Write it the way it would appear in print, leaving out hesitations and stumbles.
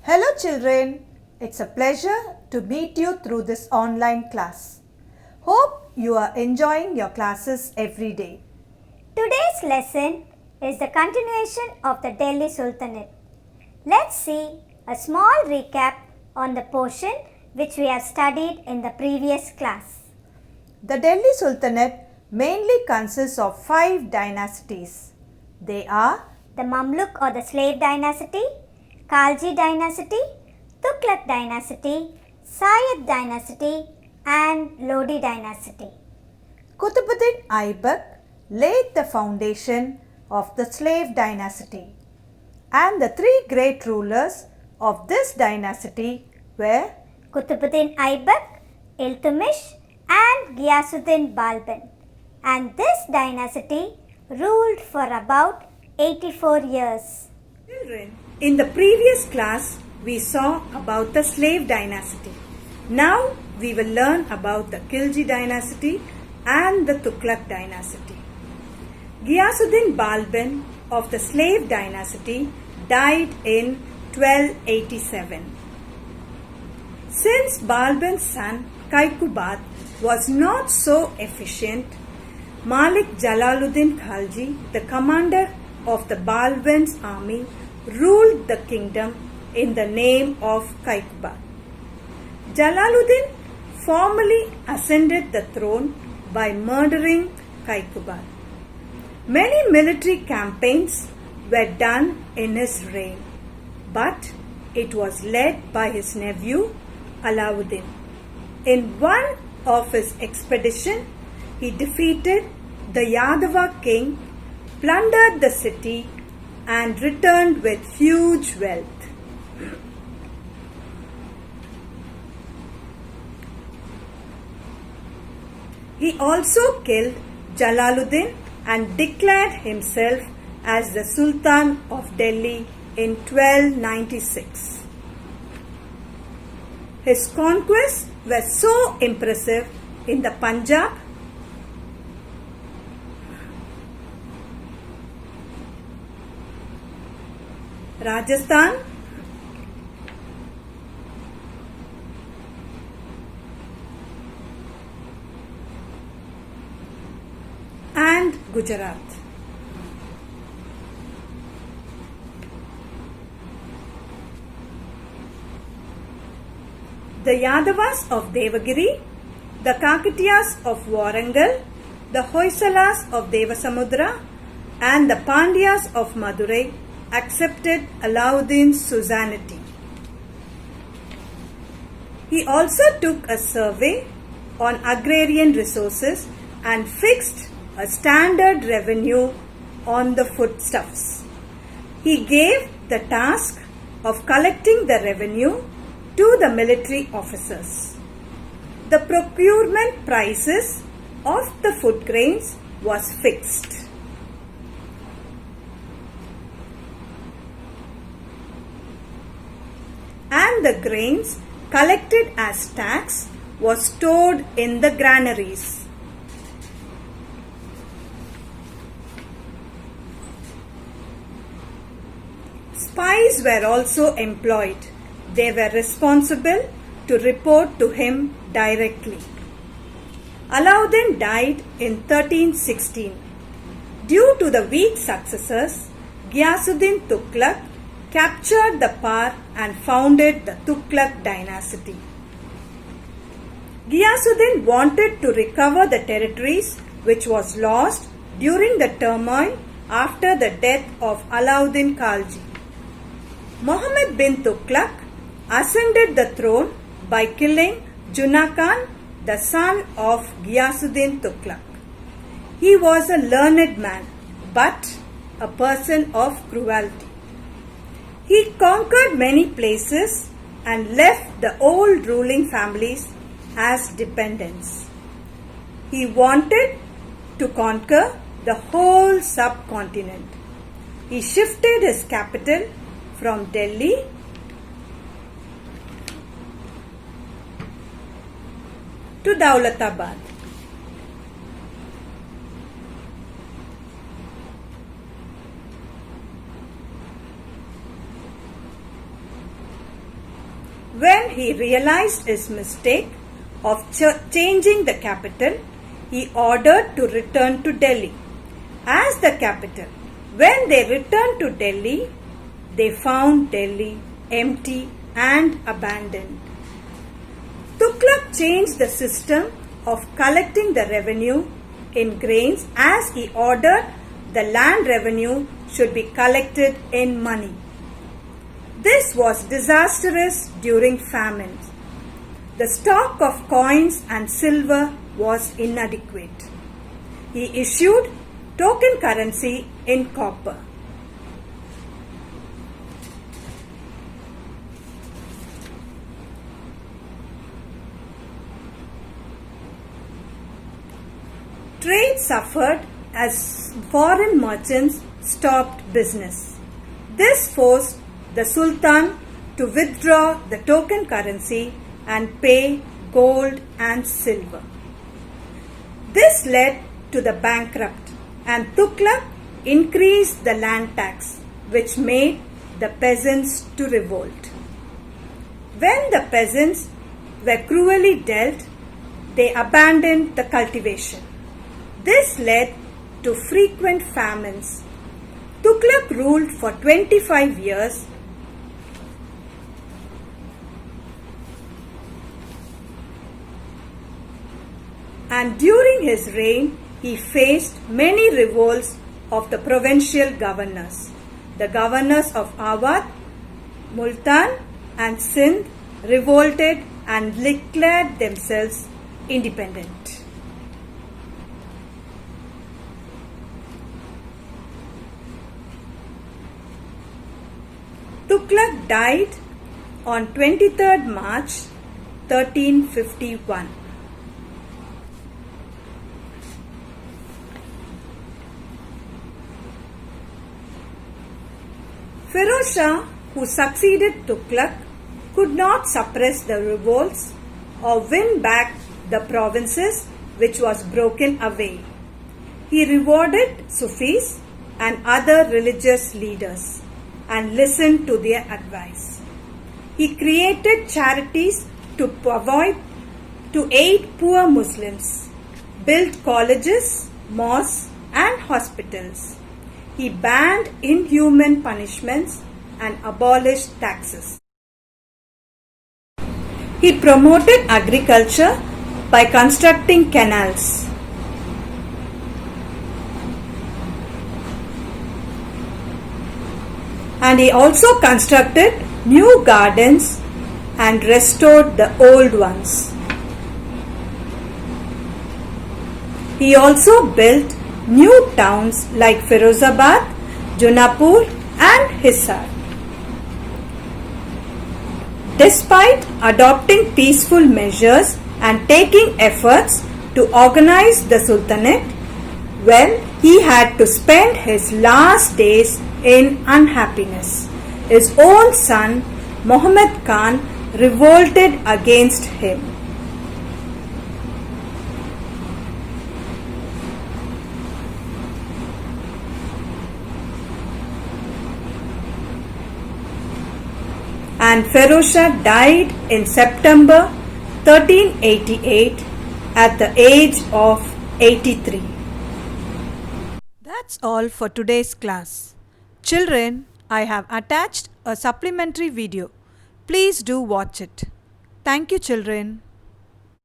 Hello children, it's a pleasure to meet you through this online class. Hope you are enjoying your classes every day. Today's lesson is the continuation of the Delhi Sultanate. Let's see a small recap on the portion which we have studied in the previous class. The Delhi Sultanate mainly consists of 5 dynasties. They are the Mamluk or the slave dynasty, Khalji dynasty, Tughlaq dynasty, Sayyid dynasty and Lodi dynasty. Qutbuddin Aibak laid the foundation of the slave dynasty, and the 3 great rulers of this dynasty were Qutbuddin Aibak, Iltutmish and Ghiyasuddin Balban, and this dynasty ruled for about 84 years. Children, in the previous class we saw about the slave dynasty. Now we will learn about the Khilji dynasty and the Tughlaq dynasty. Ghiyasuddin Balban of the slave dynasty died in 1287. Since Balban's son Kaikubad was not so efficient, Malik Jalaluddin Khalji, the commander of the Balban's army, ruled the kingdom in the name of Kaikubad. Jalaluddin formally ascended the throne by murdering Kaikubad. Many military campaigns were done in his reign, but it was led by his nephew Alauddin. In one of his expeditions, he defeated the Yadava king, plundered the city, and returned with huge wealth. He also killed Jalaluddin and declared himself as the Sultan of Delhi in 1296. His conquests were so impressive in the Punjab, Rajasthan, and Gujarat. The Yadavas of Devagiri, the Kakatiyas of Warangal, the Hoysalas of Devasamudra, and the Pandyas of Madurai accepted Alauddin's suzerainty. He also took a survey on agrarian resources and fixed a standard revenue on the foodstuffs. He gave the task of collecting the revenue to the military officers. The procurement prices of the food grains was fixed. And the grains collected as tax was stored in the granaries. Spies were also employed. They were responsible to report to him directly. Alauddin died in 1316. Due to the weak successors, Ghiyasuddin Tughlaq captured the power and founded the Tughlaq dynasty. Ghiyasuddin wanted to recover the territories which was lost during the turmoil after the death of Alauddin Khalji. Muhammad bin Tughlaq ascended the throne by killing Junna Khan, the son of Ghiyasuddin Tughlaq. He was a learned man, but a person of cruelty. He conquered many places and left the old ruling families as dependents. He wanted to conquer the whole subcontinent. He shifted his capital from Delhi to Daulatabad. When he realized his mistake of changing the capital, he ordered to return to Delhi as the capital. When they returned to Delhi, they found Delhi empty and abandoned. Tughlaq changed the system of collecting the revenue in grains as he ordered the land revenue should be collected in money. This was disastrous during famines. The stock of coins and silver was inadequate. He issued token currency in copper. Trade suffered as foreign merchants stopped business. This forced the Sultan to withdraw the token currency and pay gold and silver. This led to the bankrupt, and Tughlaq increased the land tax, which made the peasants to revolt. When the peasants were cruelly dealt, they abandoned the cultivation. This led to frequent famines. Tughlaq ruled for 25 years. And during his reign, he faced many revolts of the provincial governors. The governors of Awadh, Multan and Sindh revolted and declared themselves independent. Tughlaq died on 23rd March 1351. Firoz Shah, who succeeded Tughlaq, could not suppress the revolts or win back the provinces which was broken away. He rewarded Sufis and other religious leaders and listened to their advice. He created charities to aid poor Muslims, built colleges, mosques and hospitals. He banned inhuman punishments and abolished taxes. He promoted agriculture by constructing canals. And he also constructed new gardens and restored the old ones. He also built new towns like Firozabad, Junapur and Hisar. Despite adopting peaceful measures and taking efforts to organize the Sultanate, when he had to spend his last days in unhappiness, his own son Muhammad Khan revolted against him. And Firoz Shah died in September 1388 at the age of 83. That's all for today's class. Children, I have attached a supplementary video. Please do watch it. Thank you, children.